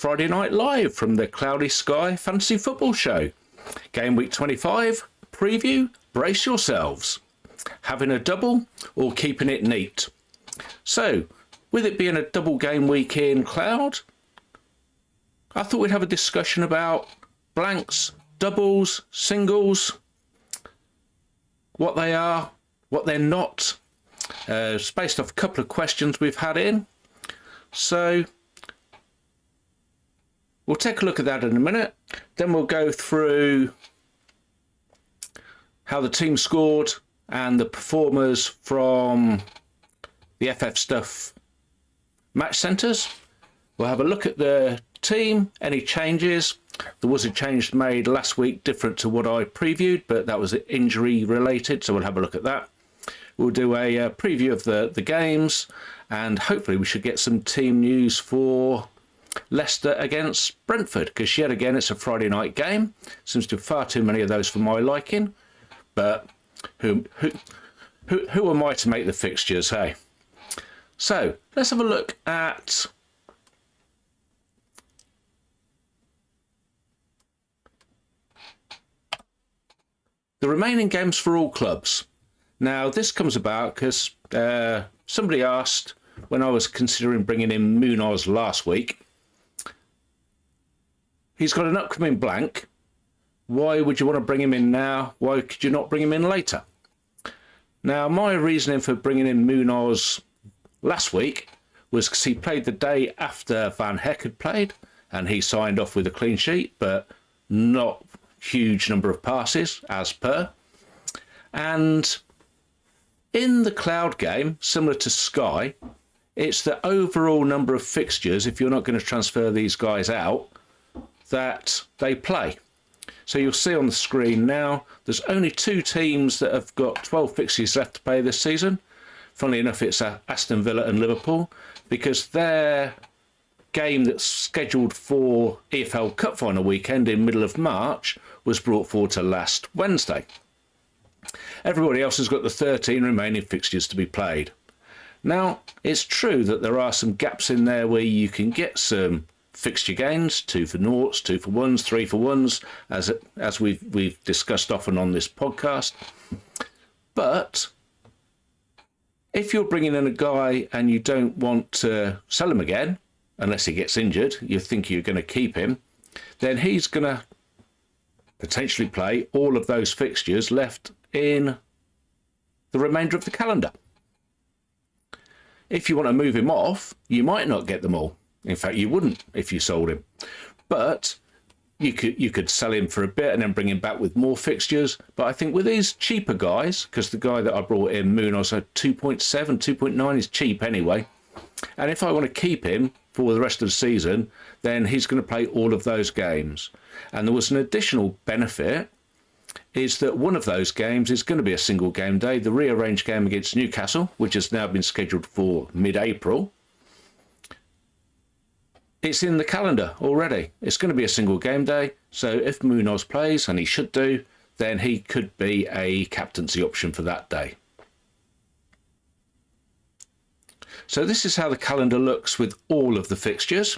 Friday Night Live from the Cloudy Sky Fantasy Football Show. Game Week 25, preview, brace yourselves. Having a double or keeping it neat? So, with it being a double game week in Cloud, I thought we'd have a discussion about blanks, doubles, singles, what they are, what they're not. It's based off a couple of questions we've had in. So, we'll take a look at that in a minute. Then we'll go through how the team scored and the performers from the FF Stuff match centres. We'll have a look at the team, any changes. There was a change made last week different to what I previewed, but that was injury related, so we'll have a look at that. We'll do a preview of the games, and hopefully we should get some team news for Leicester against Brentford, because yet again it's a Friday night game. Seems to be far too many of those for my liking, but who am I to make the fixtures, hey? So let's have a look at the remaining games for all clubs. Now this comes about because somebody asked when I was considering bringing in Munoz last week. He's got an upcoming blank. Why would you want to bring him in now? Why could you not bring him in later? Now, my reasoning for bringing in Munoz last week was because he played the day after Van Heck had played, and he signed off with a clean sheet, but not huge number of passes, as per. And in the Cloud game, similar to Sky, it's the overall number of fixtures, if you're not going to transfer these guys out, that they play. So you'll see on the screen now, there's only 2 teams that have got 12 fixtures left to play this season. Funnily enough, it's Aston Villa and Liverpool, because their game that's scheduled for EFL Cup final weekend in middle of March was brought forward to last Wednesday. Everybody else has got the 13 remaining fixtures to be played. Now, it's true that there are some gaps in there where you can get some fixture gains, 2 for noughts, 2 for ones, 3 for ones, as we've discussed often on this podcast. But if you're bringing in a guy and you don't want to sell him again, unless he gets injured, you think you're going to keep him, then he's going to potentially play all of those fixtures left in the remainder of the calendar. If you want to move him off, you might not get them all. In fact, you wouldn't if you sold him. But you could sell him for a bit and then bring him back with more fixtures. But I think with these cheaper guys, because the guy that I brought in, Munoz, at 2.7, 2.9 is cheap anyway. And if I want to keep him for the rest of the season, then he's going to play all of those games. And there was an additional benefit, is that one of those games is going to be a single game day, the rearranged game against Newcastle, which has now been scheduled for mid-April. It's in the calendar already. It's going to be a single game day. So if Munoz plays, and he should do, then he could be a captaincy option for that day. So this is how the calendar looks with all of the fixtures.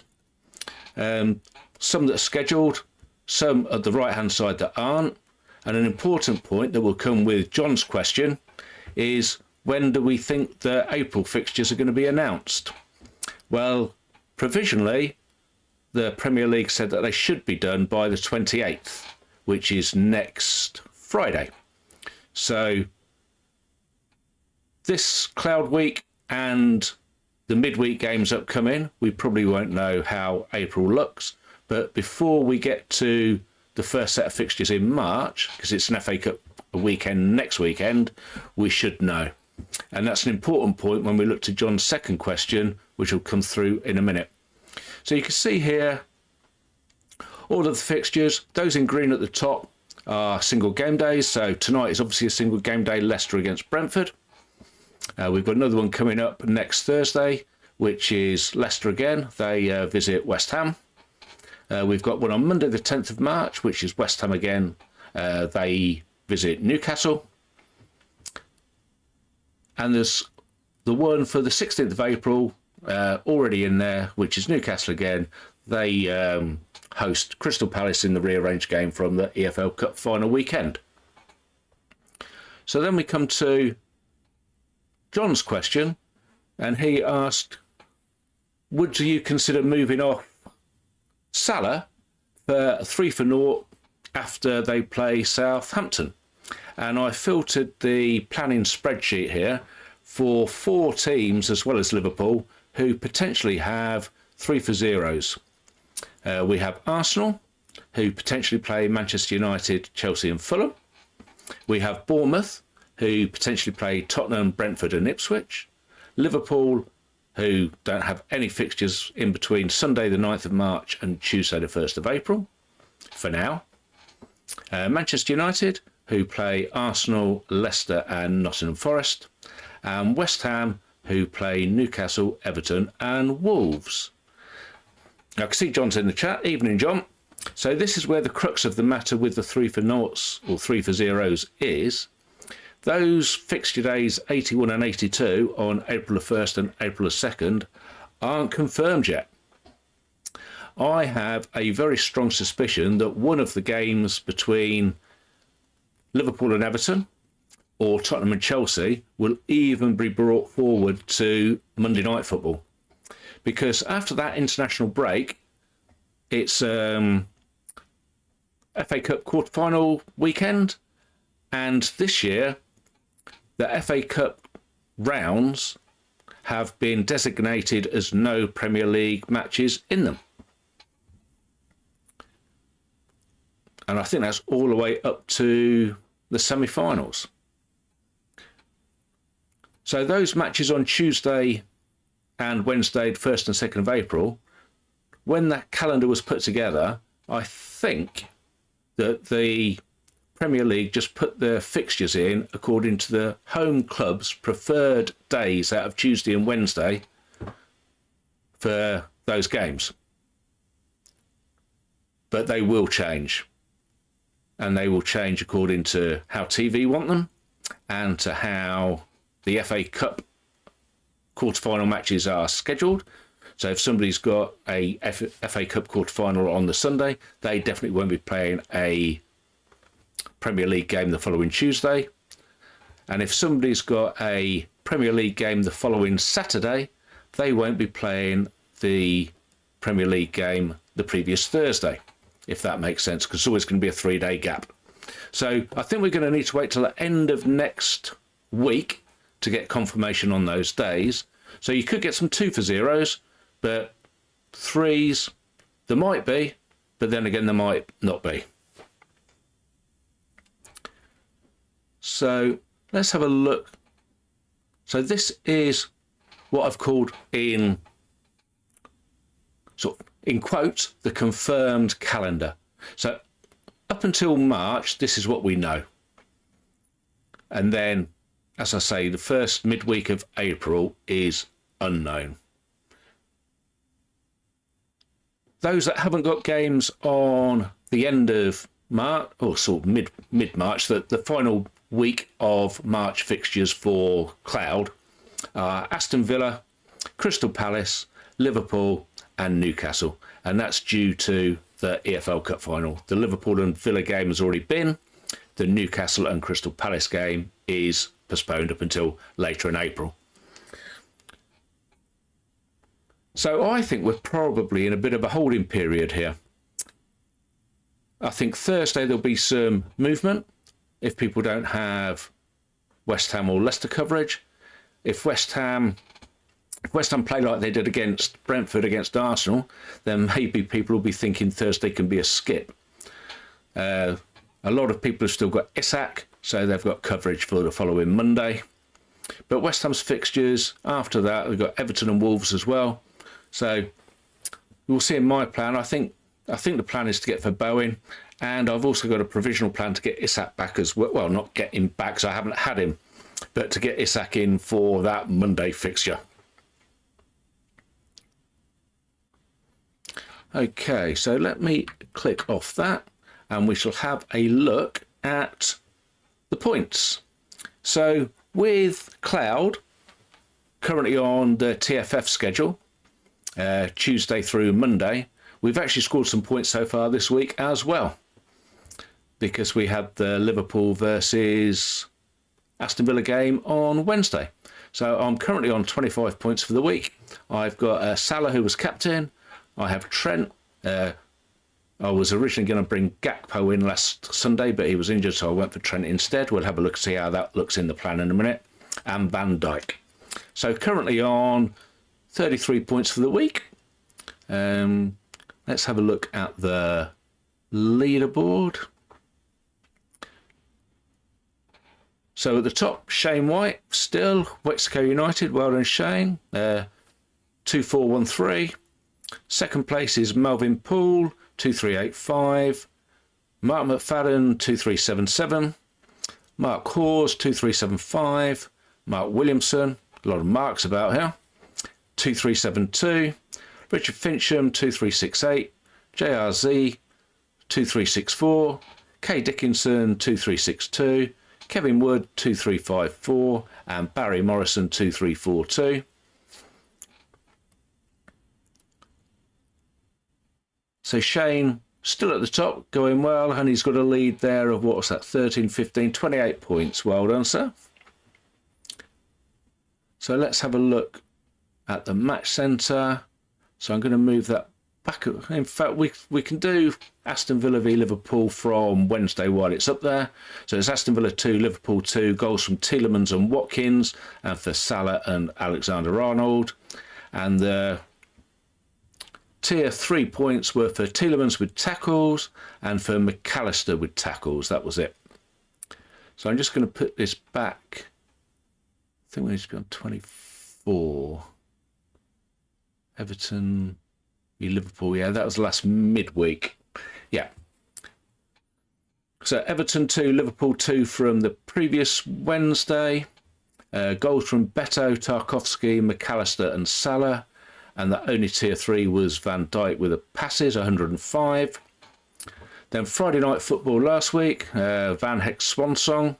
Some that are scheduled, some at the right-hand side that aren't. And an important point that will come with John's question is, when do we think the April fixtures are going to be announced? Well, provisionally, the Premier League said that they should be done by the 28th, which is next Friday. So this Cloud Week and the midweek games upcoming, we probably won't know how April looks. But before we get to the first set of fixtures in March, because it's an FA Cup weekend next weekend, we should know. And that's an important point when we look to John's second question, which will come through in a minute. So you can see here all of the fixtures. Those in green at the top are single game days. So tonight is obviously a single game day, Leicester against Brentford. We've got another one coming up next Thursday, which is Leicester again. They visit West Ham. We've got one on Monday the 10th of March, which is West Ham again. They visit Newcastle. And there's the one for the 16th of April already in there, which is Newcastle again. They host Crystal Palace in the rearranged game from the EFL Cup final weekend. So then we come to John's question, and he asked, would you consider moving off Salah for 3-0 after they play Southampton? And I filtered the planning spreadsheet here for 4 teams as well as Liverpool who potentially have 3-0s. We have Arsenal, who potentially play Manchester United, Chelsea and Fulham. We have Bournemouth, who potentially play Tottenham, Brentford and Ipswich. Liverpool, who don't have any fixtures in between Sunday the 9th of March and Tuesday the 1st of April, for now. Manchester United, who play Arsenal, Leicester and Nottingham Forest. And West Ham, who play Newcastle, Everton and Wolves. I can see John's in the chat. Evening, John. So this is where the crux of the matter with the 3-0s or 3-0s is. Those fixture days 81 and 82 on April the 1st and April the 2nd aren't confirmed yet. I have a very strong suspicion that one of the games between Liverpool and Everton or Tottenham and Chelsea will even be brought forward to Monday Night Football. Because after that international break, it's FA Cup quarter-final weekend, and this year the FA Cup rounds have been designated as no Premier League matches in them. And I think that's all the way up to the semi-finals. So those matches on Tuesday and Wednesday, 1st and 2nd of April, when that calendar was put together, I think that the Premier League just put their fixtures in according to the home club's preferred days out of Tuesday and Wednesday for those games. But they will change. And they will change according to how TV want them and to how the FA Cup quarter-final matches are scheduled. So if somebody's got a FA Cup quarter-final on the Sunday, they definitely won't be playing a Premier League game the following Tuesday. And if somebody's got a Premier League game the following Saturday, they won't be playing the Premier League game the previous Thursday, if that makes sense, because it's always going to be a 3-day gap. So I think we're going to need to wait till the end of next week to get confirmation on those days. So you could get some 2-0s, but 3s, there might be, but then again, there might not be. So let's have a look. So this is what I've called in quotes, the confirmed calendar. So up until March, this is what we know. And then, as I say, the first midweek of April is unknown. Those that haven't got games on the end of March, or sort of mid-March, the final week of March fixtures for Cloud are Aston Villa, Crystal Palace, Liverpool and Newcastle. And that's due to the EFL Cup final. The Liverpool and Villa game has already been. The Newcastle and Crystal Palace game is postponed up until later in April. So I think we're probably in a bit of a holding period here. I think Thursday there'll be some movement if people don't have West Ham or Leicester coverage. If West Ham play like they did against Brentford against Arsenal, then maybe people will be thinking Thursday can be a skip. A lot of people have still got Isak, so they've got coverage for the following Monday. But West Ham's fixtures after that, we've got Everton and Wolves as well. So we'll see in my plan. I think the plan is to get for Bowen, and I've also got a provisional plan to get Isak back as well. Well, not get him back, so I haven't had him, but to get Isak in for that Monday fixture. Okay, so let me click off that and we shall have a look at the points. So with Cloud currently on the TFF schedule, Tuesday through Monday, we've actually scored some points so far this week as well, because we had the Liverpool versus Aston Villa game on Wednesday. So I'm currently on 25 points for the week. I've got Salah, who was captain. I have Trent. I was originally going to bring Gakpo in last Sunday, but he was injured, so I went for Trent instead. We'll have a look, see how that looks in the plan in a minute. And Van Dijk. So currently on 33 points for the week. Let's have a look at the leaderboard. So at the top, Shane White, still, Wexco United, well done Shane, 2413. Second place is Melvin Poole, 2385. Mark McFadden, 2377. Mark Hawes, 2375. Mark Williamson, a lot of marks about here, 2372. Richard Fincham, 2368. JRZ, 2364. K Dickinson, 2362. Kevin Wood, 2354. And Barry Morrison, 2342. So Shane still at the top, going well, and he's got a lead there of, what's that, 13, 15, 28 points. Well done, sir. So let's have a look at the match centre. So I'm going to move that back. In fact, we can do Aston Villa v Liverpool from Wednesday while it's up there. So it's Aston Villa 2, Liverpool 2, goals from Tielemans and Watkins, and for Salah and Alexander-Arnold. And the tier 3 points were for Tielemans with tackles and for McAllister with tackles. That was it. So I'm just going to put this back. I think we need to be on 24. Everton v Liverpool. Yeah, that was last midweek. Yeah. So Everton 2, Liverpool 2 from the previous Wednesday. Goals from Beto, Tarkowski, McAllister and Salah. And the only tier 3 was Van Dijk with the passes, 105. Then Friday night football last week, Van Heck Swan Song.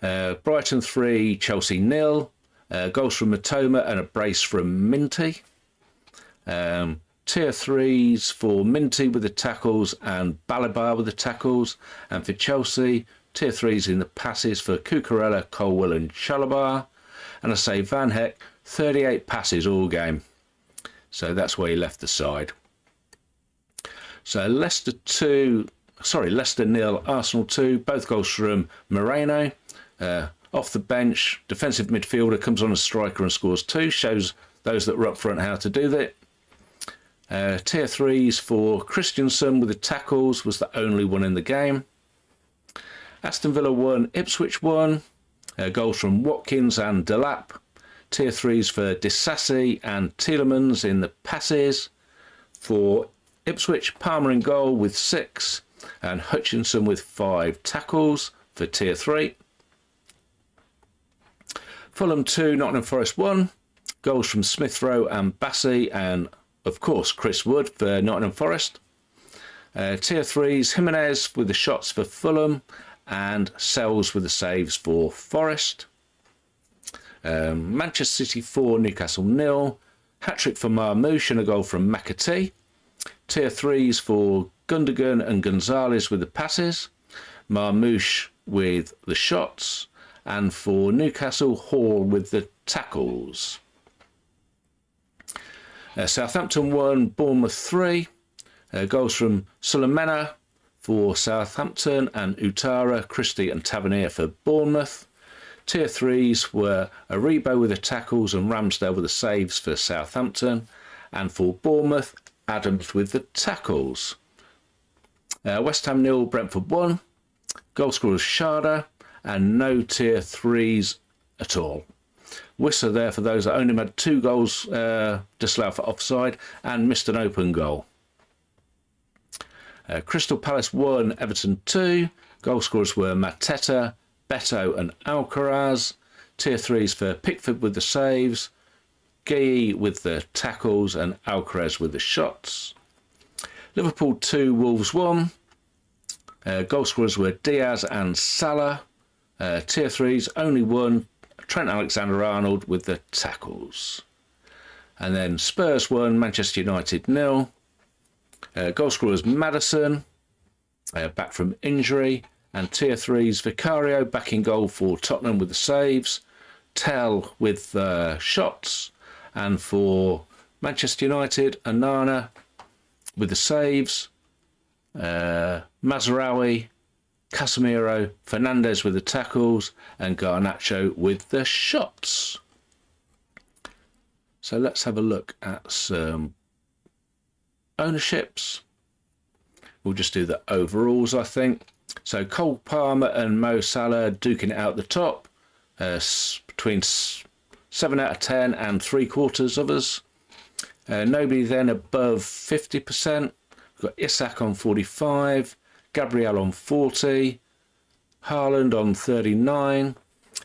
Brighton 3, Chelsea 0. Goals from Matoma and a brace from Minty. Tier 3s for Minty with the tackles and Balabar with the tackles. And for Chelsea, tier 3s in the passes for Cucurella, Colwell and Chalabar. And I say Van Heck, 38 passes all game. So that's where he left the side. So Leicester 0, Arsenal 2. Both goals from Moreno. Off the bench, defensive midfielder comes on as striker and scores 2. Shows those that were up front how to do that. Tier 3s for Christensen with the tackles, was the only one in the game. Aston Villa 1, Ipswich 1. Goals from Watkins and Delap. Tier 3s for Disassi and Tielemans in the passes. For Ipswich, Palmer in goal with 6. And Hutchinson with 5 tackles for tier 3. Fulham 2, Nottingham Forest 1. Goals from Smith Rowe and Bassey, and of course Chris Wood for Nottingham Forest. Tier 3s, Jimenez with the shots for Fulham and Sells with the saves for Forest. Manchester City 4, Newcastle 0. Hat-trick for Marmoush and a goal from McAtee. Tier 3s for Gundogan and Gonzalez with the passes. Marmoush with the shots. And for Newcastle, Hall with the tackles. Southampton 1, Bournemouth 3. Goals from Sulemena for Southampton and Utara, Christie and Tavernier for Bournemouth. Tier 3s were Aribo with the tackles and Ramsdale with the saves for Southampton. And for Bournemouth, Adams with the tackles. West Ham 0, Brentford 1. Goal scorers Sharda. And no tier 3s at all. Whistler there for those that only had 2 goals disallowed for offside and missed an open goal. Crystal Palace 1, Everton 2. Goal scorers were Mateta, Beto and Alcaraz. Tier 3s for Pickford with the saves, Gueye with the tackles and Alcaraz with the shots. Liverpool 2, Wolves 1. Goal scorers were Diaz and Salah. Tier 3s, only 1, Trent Alexander-Arnold with the tackles. And then Spurs 1, Manchester United 0. Goal scorers Maddison, back from injury. And tier 3's Vicario back in goal for Tottenham with the saves. Tell with shots. And for Manchester United, Onana with the saves. Mazraoui, Casemiro, Fernandes with the tackles, and Garnacho with the shots. So let's have a look at some ownerships. We'll just do the overalls, I think. So Cole Palmer and Mo Salah duking it out the top, between 7 out of 10 and 3/4 of us. Nobody then above 50%. We've got Isak on 45, Gabriel on 40, Haaland on 39,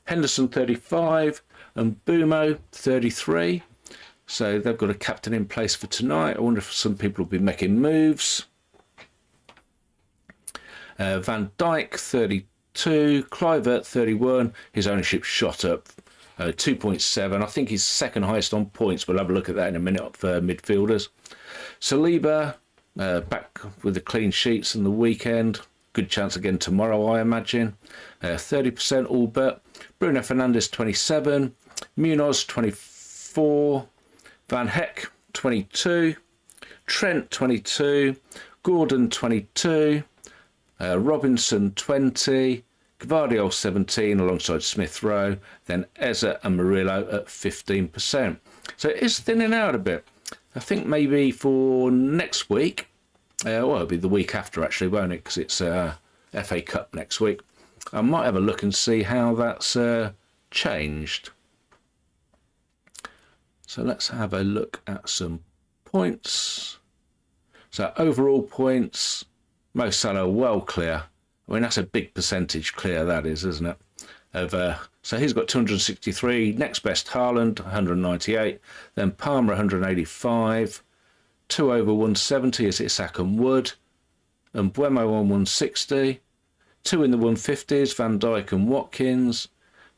Henderson 35, and Bumo 33. So they've got a captain in place for tonight. I wonder if some people will be making moves. Van Dijk 32, Kluivert 31. His ownership shot up 2.7. I think he's second highest on points. We'll have a look at that in a minute for midfielders. Saliba back with the clean sheets on the weekend. Good chance again tomorrow, I imagine. 30% all but. Bruno Fernandes 27, Munoz 24, Van Heck 22, Trent 22, Gordon 22, Robinson 20, Gvardiol 17 alongside Smith Rowe, then Eza and Murillo at 15%. So it is thinning out a bit. I think maybe for next week, well, it'll be the week after actually, won't it? Because it's FA Cup next week. I might have a look and see how that's changed. So let's have a look at some points. So overall points, Mo Salah well clear. I mean, that's a big percentage clear, that is, isn't it? So he's got 263. Next best, Haaland, 198. Then Palmer, 185. 2 over 170 is Isak and Wood. And Buemo on 160. 2 in the 150s, Van Dijk and Watkins.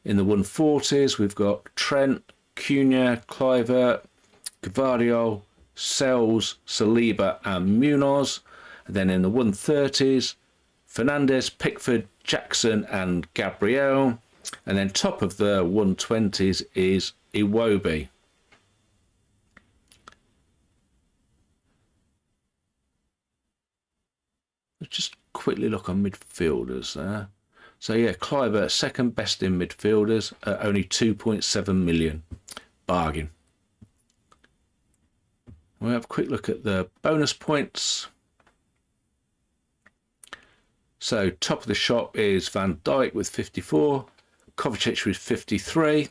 In the 140s, we've got Trent, Cunha, Kluivert, Gvardiol, Sells, Saliba and Munoz. And then in the 130s, Fernandes, Pickford, Jackson and Gabriel. And then top of the 120s is Iwobi. Let's just quickly look on midfielders there. So yeah, Kluivert second best in midfielders at only 2.7 million. Bargain. We'll have a quick look at the bonus points. So top of the shop is Van Dijk with 54, Kovacic with 53,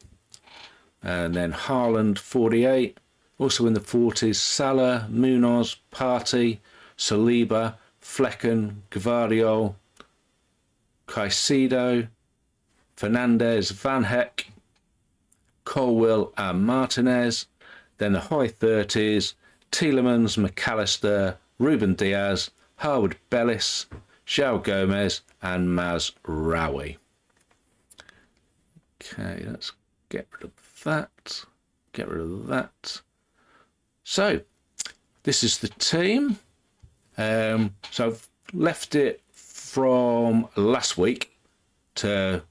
and then Haaland 48. Also in the 40s, Salah, Munoz, Partey, Saliba, Flecken, Gvardiol, Caicedo, Fernandes, Van Heck, Colwill and Martinez. Then the high 30s, Tielemans, McAllister, Ruben Diaz, Harwood Bellis, João Gomez and Mazraoui. Okay, let's get rid of that. Get rid of that. So, this is the team. So I've left it from last week to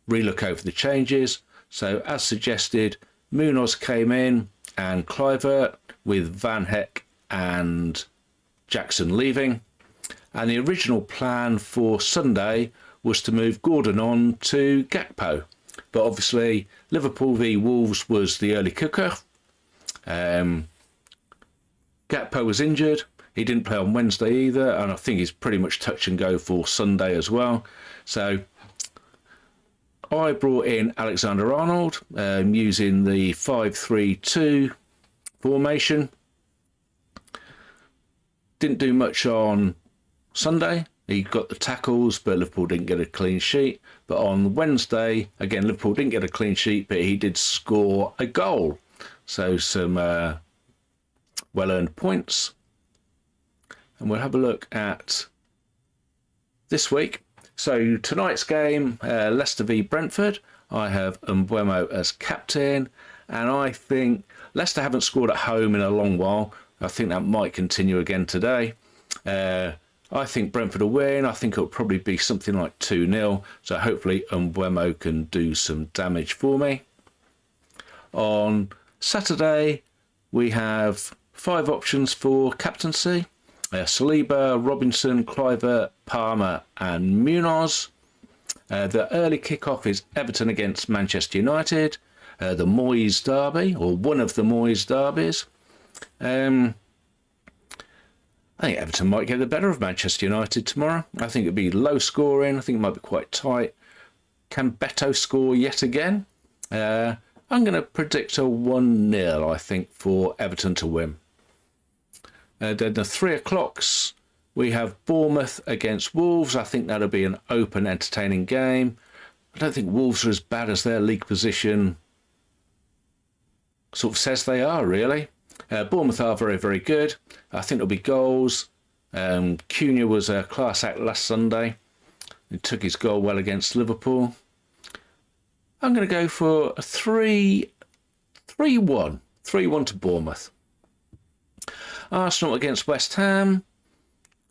relook over the changes. So, as suggested, Munoz came in and Kluivert with Van Heck and Jackson leaving. And the original plan for Sunday was to move Gordon on to Gakpo. But obviously, Liverpool v Wolves was the early cooker. Gakpo was injured. He didn't play on Wednesday either. And I think he's pretty much touch and go for Sunday as well. So I brought in Alexander-Arnold using the 5-3-2 formation. Didn't do much on Sunday. He got the tackles, but Liverpool didn't get a clean sheet. But on Wednesday, again, Liverpool didn't get a clean sheet, but he did score a goal. So some well-earned points. And we'll have a look at this week. So tonight's game, Leicester v Brentford. I have Mbeumo as captain. and I think Leicester haven't scored at home in a long while. I think that might continue again today. I think Brentford will win. I think it'll probably be something like 2-0. So hopefully Mbeumo can do some damage for me. On Saturday, we have 5 options for captaincy. Saliba, Robinson, Kluivert, Palmer and Munoz. The early kick-off is Everton against Manchester United. The Moyes derby, or one of the Moyes derbies. I think Everton might get the better of Manchester United tomorrow. I think it'll be low scoring. I think it might be quite tight. Can Beto score yet again? I'm going to predict a 1-0, I think, for Everton to win. Then the 3 o'clocks, we have Bournemouth against Wolves. I think that'll be an open, entertaining game. I don't think Wolves are as bad as their league position sort of says they are, really. Bournemouth are very, very good. I think there'll be goals. Cunha was a class act last Sunday. He took his goal well against Liverpool. I'm going to go for a 3-1. 3-1 to Bournemouth. Arsenal against West Ham.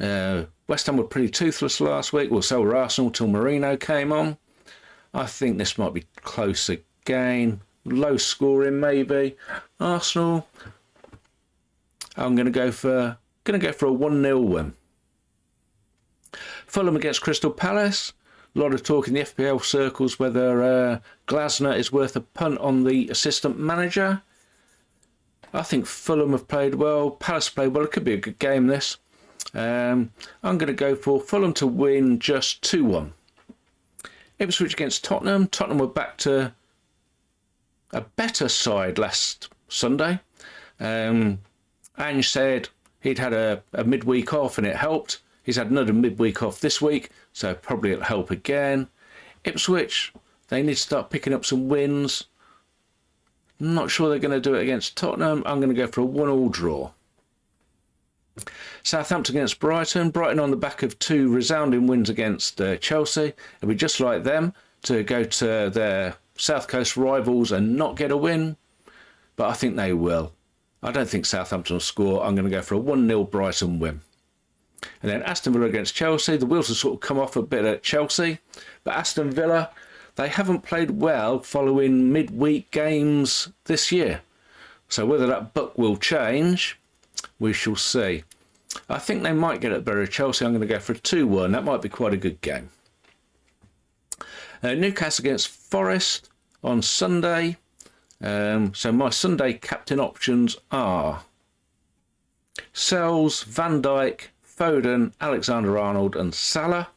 West Ham were pretty toothless last week. Well, so were Arsenal till Marino came on. I think this might be close again. Low scoring maybe. Arsenal. I'm going to go for a 1-0 win. Fulham against Crystal Palace. A lot of talk in the FPL circles whether Glasner is worth a punt on the assistant manager. I think Fulham have played well. Palace played well. It could be a good game, this. I'm going to go for Fulham to win just 2-1. Ipswich against Tottenham. Tottenham were back to a better side last Sunday. Ange said he'd had a midweek off and it helped. He's had another midweek off this week, so probably it'll help again. Ipswich, they need to start picking up some wins. I'm not sure they're going to do it against Tottenham. I'm going to go for a 1-1 draw. Southampton against Brighton. Brighton on the back of 2 resounding wins against Chelsea. It'll be just like them to go to their South Coast rivals and not get a win, but I think they will. I don't think Southampton will score. I'm going to go for a 1-0 Brighton win. And then Aston Villa against Chelsea. The wheels have sort of come off a bit at Chelsea, but Aston Villa, they haven't played well following midweek games this year. So whether that book will change, we shall see. I think they might get it better at Chelsea. I'm going to go for a 2-1. That might be quite a good game. Newcastle against Forest on Sunday. So my Sunday captain options are Sells, Van Dijk, Foden, Alexander-Arnold and Salah.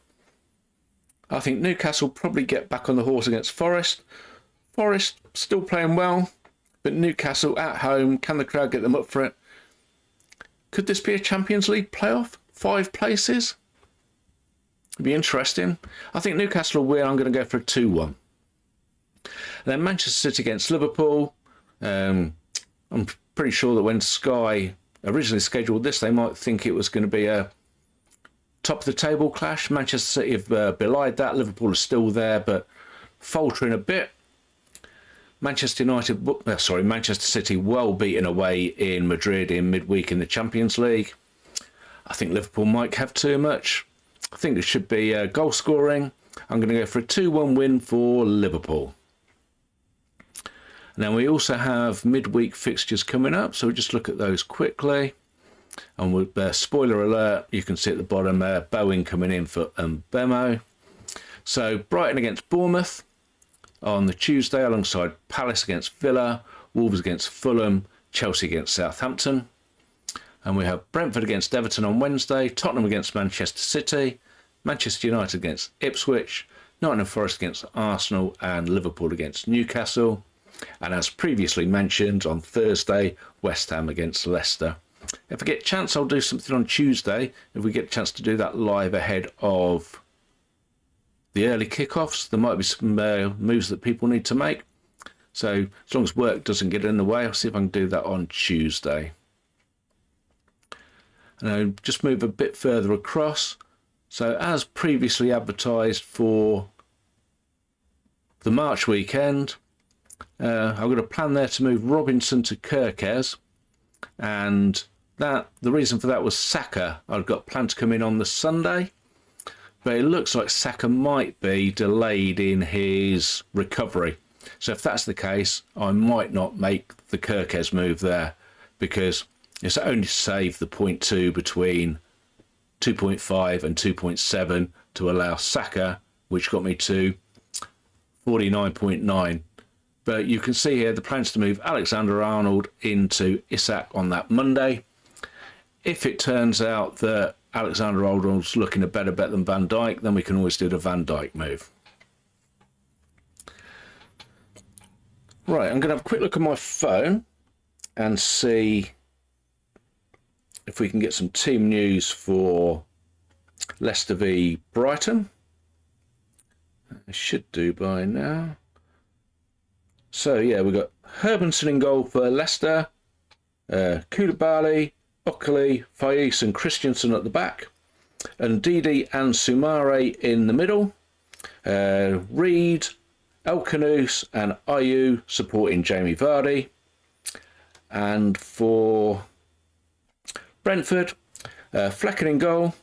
I think Newcastle probably get back on the horse against Forest. Forest still playing well, but Newcastle at home, can the crowd get them up for it? Could this be a Champions League playoff? 5 places? It'd be interesting. I think Newcastle will win. I'm going to go for a 2-1. Then Manchester City against Liverpool. I'm pretty sure that when Sky originally scheduled this, they might think it was going to be a top of the table clash. Manchester City have belied that. Liverpool is still there, but faltering a bit. Manchester City well beaten away in Madrid in midweek in the Champions League. I think Liverpool might have too much. I think it should be goal scoring. I'm going to go for a 2-1 win for Liverpool. And then we also have midweek fixtures coming up, so we'll just look at those quickly. And with spoiler alert, you can see at the bottom Bowen coming in for Mbeumo. So Brighton against Bournemouth on the Tuesday, alongside Palace against Villa, Wolves against Fulham, Chelsea against Southampton. And we have Brentford against Everton on Wednesday, Tottenham against Manchester City, Manchester United against Ipswich, Nottingham Forest against Arsenal, and Liverpool against Newcastle. And as previously mentioned, on Thursday, West Ham against Leicester. If I get a chance, I'll do something on Tuesday. If we get a chance to do that live ahead of the early kickoffs, there might be some moves that people need to make. So as long as work doesn't get in the way, I'll see if I can do that on Tuesday. And I'll just move a bit further across. So as previously advertised for the March weekend, I've got a plan there to move Robinson to Kirkes, and that the reason for that was Saka. I've got planned to come in on the Sunday, but it looks like Saka might be delayed in his recovery. So if that's the case, I might not make the Kirkes move there, because it's only saved the 0.2 between 2.5 and 2.7 to allow Saka, which got me to 49.9. But you can see here the plans to move Alexander-Arnold into Isak on that Monday. If it turns out that Alexander-Arnold's looking a better bet than Van Dijk, then we can always do the Van Dijk move. Right, I'm going to have a quick look at my phone and see if we can get some team news for Leicester v Brighton. I should do by now. So yeah, we've got Herbenson in goal for Leicester, Koulibaly, Oakley, Faiz and Christensen at the back, and Didi and Soumare in the middle, Reed, El Khanous and Ayew supporting Jamie Vardy. And for Brentford, Flecken in goal,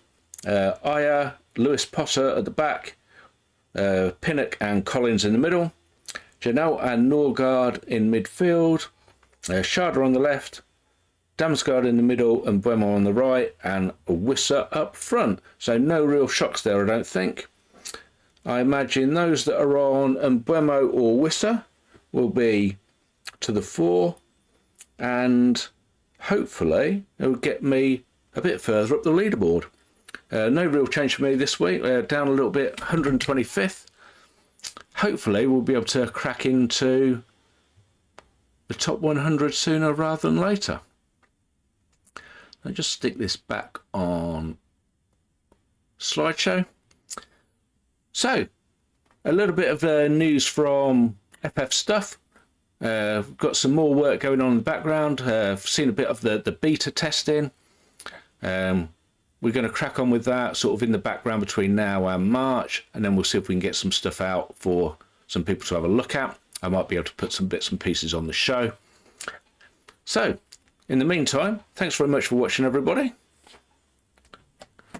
Aya, Lewis Potter at the back, Pinnock and Collins in the middle, Janelle and Norgard in midfield, Sharda on the left, Damsgaard in the middle and Buemo on the right, and Wissa up front. So no real shocks there, I don't think. I imagine those that are on Buemo or Wissa will be to the fore, and hopefully it will get me a bit further up the leaderboard. No real change for me this week, down a little bit, 125th. Hopefully we'll be able to crack into the top 100 sooner rather than later. I'll just stick this back on slideshow. So, a little bit of news from FF Stuff. Got some more work going on in the background. I've seen a bit of the beta testing. We're going to crack on with that sort of in the background between now and March, and then we'll see if we can get some stuff out for some people to have a look at. I might be able to put some bits and pieces on the show. So, in the meantime, thanks very much for watching, everybody.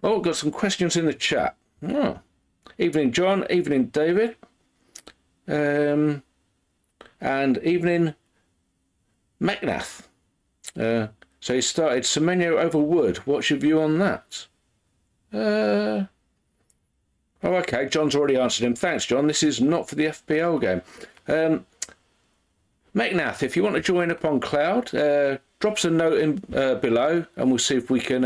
Oh, got some questions in the chat. Oh. Evening, John. Evening, David. And evening, Meknath. So he started Semenyo over Wood. What's your view on that? Oh, okay. John's already answered him. Thanks, John. This is not for the FPL game. Meknath, if you want to join up on Cloud, drop us a note in below, and we'll see if we can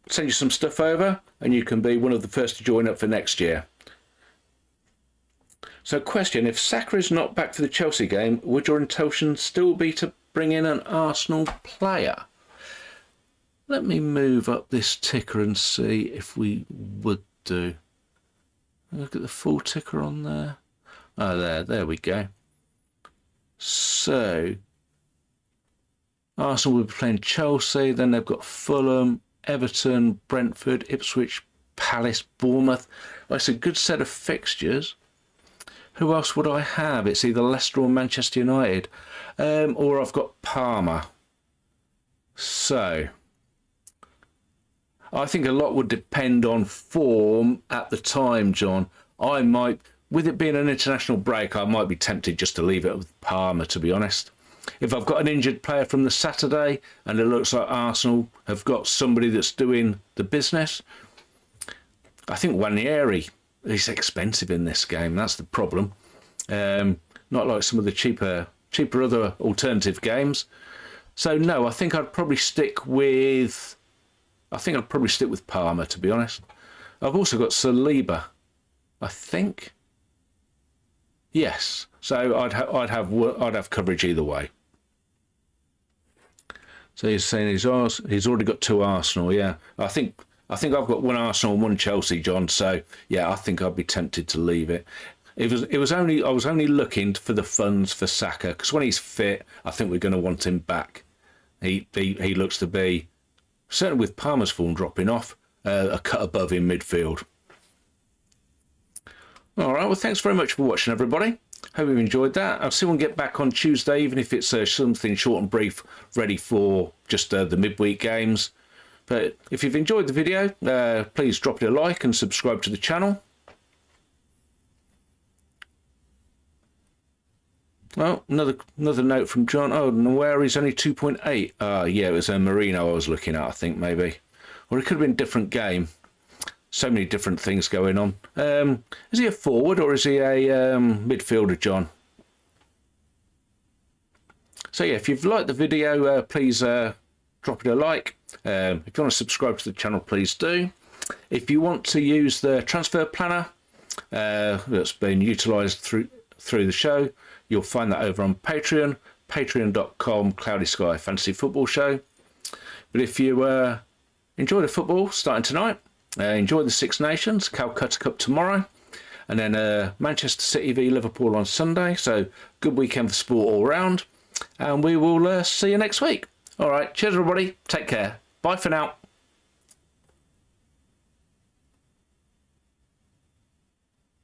send you some stuff over, and you can be one of the first to join up for next year. So question, if Saka is not back for the Chelsea game, would your intention still be to bring in an Arsenal player? Let me move up this ticker and see if we would do. Look at the full ticker on there. Oh, there we go. So, Arsenal will be playing Chelsea, then they've got Fulham, Everton, Brentford, Ipswich, Palace, Bournemouth. Well, it's a good set of fixtures. Who else would I have? It's either Leicester or Manchester United. Or I've got Parma. So, I think a lot would depend on form at the time, John. I might, with it being an international break, I might be tempted just to leave it with Parma, to be honest. If I've got an injured player from the Saturday and it looks like Arsenal have got somebody that's doing the business, I think Wanieri is expensive in this game. That's the problem. Not like some of the cheaper other alternative games. So no, I think I'd probably stick with Parma, to be honest. I've also got Saliba, I think. Yes. So I'd have coverage either way. So he's saying he's already got two Arsenal. Yeah, I think I've got one Arsenal and one Chelsea, John. So yeah, I think I'd be tempted to leave it. I was only looking for the funds for Saka, because when he's fit, I think we're going to want him back. He looks to be, certainly with Palmer's form dropping off, a cut above in midfield. All right, well, thanks very much for watching, everybody. Hope you've enjoyed that. I'll see you get back on Tuesday, even if it's something short and brief, ready for just the midweek games. But if you've enjoyed the video, please drop it a like and subscribe to the channel. Oh, another note from John. Oh, where is only 2.8? Yeah, it was a Merino I was looking at, I think, maybe. Or it could have been a different game. So many different things going on. Is he a forward or is he a midfielder, John? So yeah, if you've liked the video, please drop it a like. If you want to subscribe to the channel, please do. If you want to use the transfer planner that's been utilised through the show, you'll find that over on Patreon, patreon.com Cloudy Sky Fantasy Football Show. But if you enjoy the football starting tonight, enjoy the Six Nations, Calcutta Cup tomorrow, and then Manchester City v Liverpool on Sunday. So good weekend for sport all round, and we will see you next week. All right, cheers everybody, take care, bye for now.